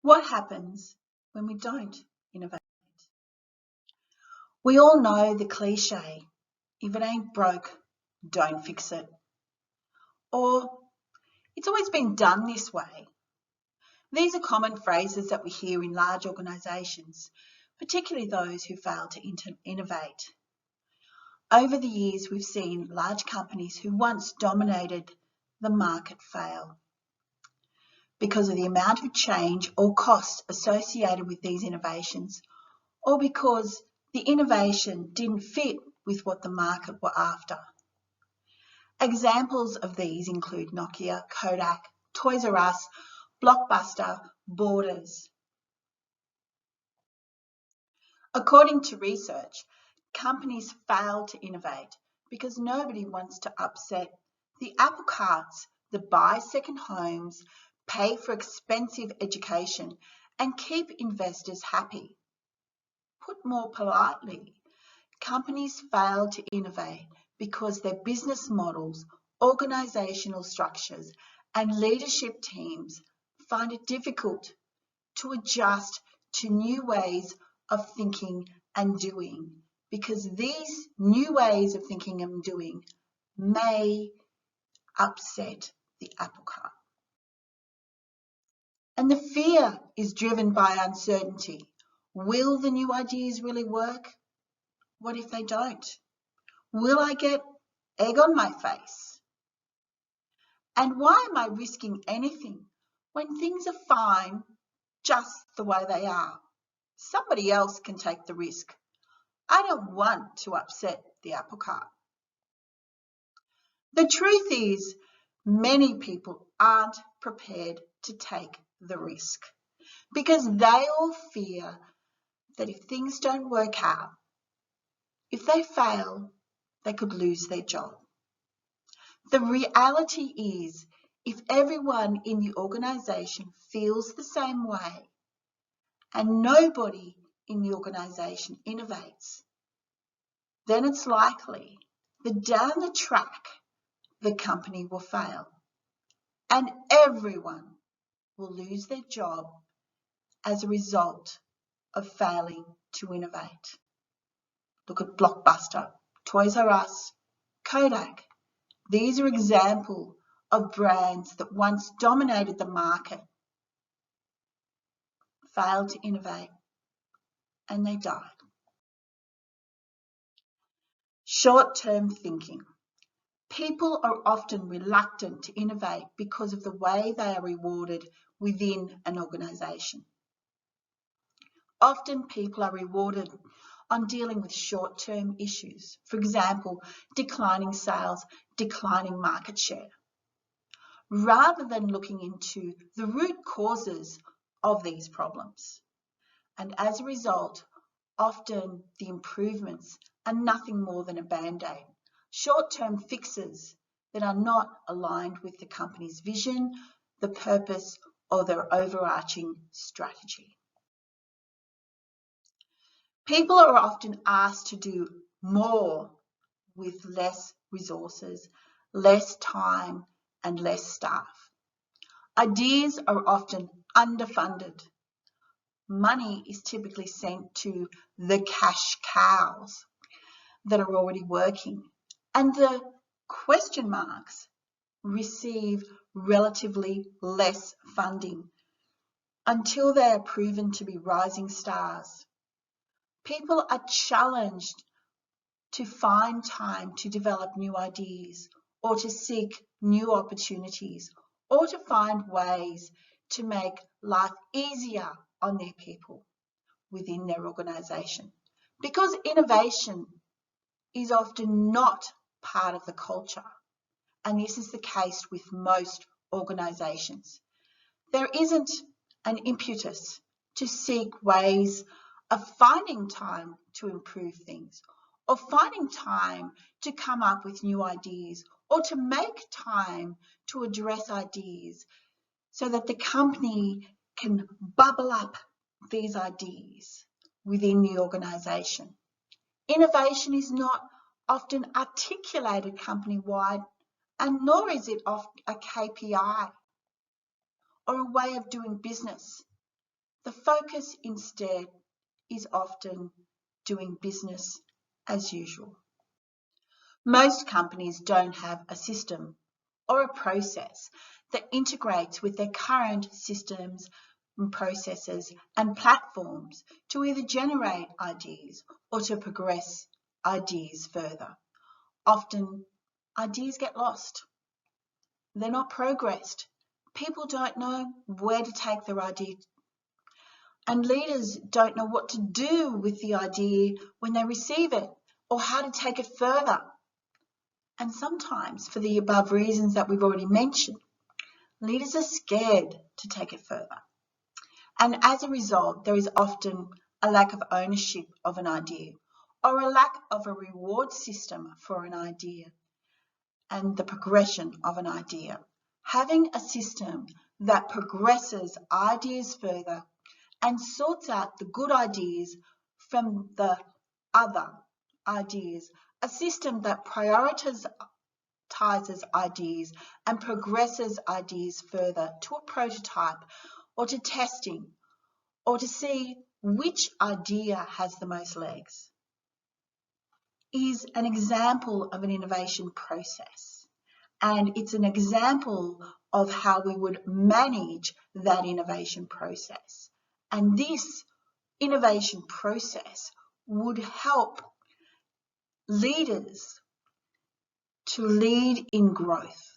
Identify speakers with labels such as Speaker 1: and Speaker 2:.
Speaker 1: What happens when we don't innovate? We all know the cliche, if it ain't broke, don't fix it. Or, it's always been done this way. These are common phrases that we hear in large organisations, particularly those who fail to innovate. Over the years, we've seen large companies who once dominated the market fail because of the amount of change or cost associated with these innovations, or because the innovation didn't fit with what the market were after. Examples of these include Nokia, Kodak, Toys R Us, Blockbuster, Borders. According to research, companies fail to innovate because nobody wants to upset the apple carts that buy second homes, pay for expensive education, and keep investors happy. Put more politely, companies fail to innovate because their business models, organisational structures, and leadership teams find it difficult to adjust to new ways of thinking and doing, because these new ways of thinking and doing may upset the apple cart. And the fear is driven by uncertainty. Will the new ideas really work? What if they don't? Will I get egg on my face? And why am I risking anything when things are fine just the way they are? Somebody else can take the risk. I don't want to upset the apple cart. The truth is, many people aren't prepared to take the risk because they all fear that if things don't work out, if they fail, they could lose their job. The reality is, if everyone in the organisation feels the same way and nobody in the organisation innovates, then it's likely that down the track, the company will fail and everyone will lose their job as a result of failing to innovate. Look at Blockbuster, Toys R Us, Kodak. These are examples of brands that once dominated the market, failed to innovate, and they died. Short-term thinking. People are often reluctant to innovate because of the way they are rewarded within an organisation. Often people are rewarded on dealing with short-term issues, for example, declining sales, declining market share, rather than looking into the root causes of these problems. And as a result, often the improvements are nothing more than a band-aid, short-term fixes that are not aligned with the company's vision, the purpose, or their overarching strategy. People are often asked to do more with less resources, less time, and less staff. Ideas are often underfunded. Money is typically sent to the cash cows that are already working, and the question marks receive relatively less funding until they are proven to be rising stars. People are challenged to find time to develop new ideas or to seek new opportunities or to find ways to make life easier on their people within their organisation. Because innovation is often not part of the culture, and this is the case with most organisations. There isn't an impetus to seek ways of finding time to improve things, or finding time to come up with new ideas, or to make time to address ideas so that the company can bubble up these ideas within the organisation. Innovation is not often articulated company-wide, and nor is it a KPI or a way of doing business. The focus instead is often doing business as usual. Most companies don't have a system or a process that integrates with their current systems and processes and platforms to either generate ideas or to progress ideas further. Often, ideas get lost. They're not progressed. People don't know where to take their idea, and leaders don't know what to do with the idea when they receive it or how to take it further. And sometimes, for the above reasons that we've already mentioned, leaders are scared to take it further. And as a result, there is often a lack of ownership of an idea or a lack of a reward system for an idea and the progression of an idea. Having a system that progresses ideas further and sorts out the good ideas from the other ideas, a system that prioritizes ideas and progresses ideas further to a prototype or to testing or to see which idea has the most legs, is an example of an innovation process. And it's an example of how we would manage that innovation process. And this innovation process would help leaders to lead in growth.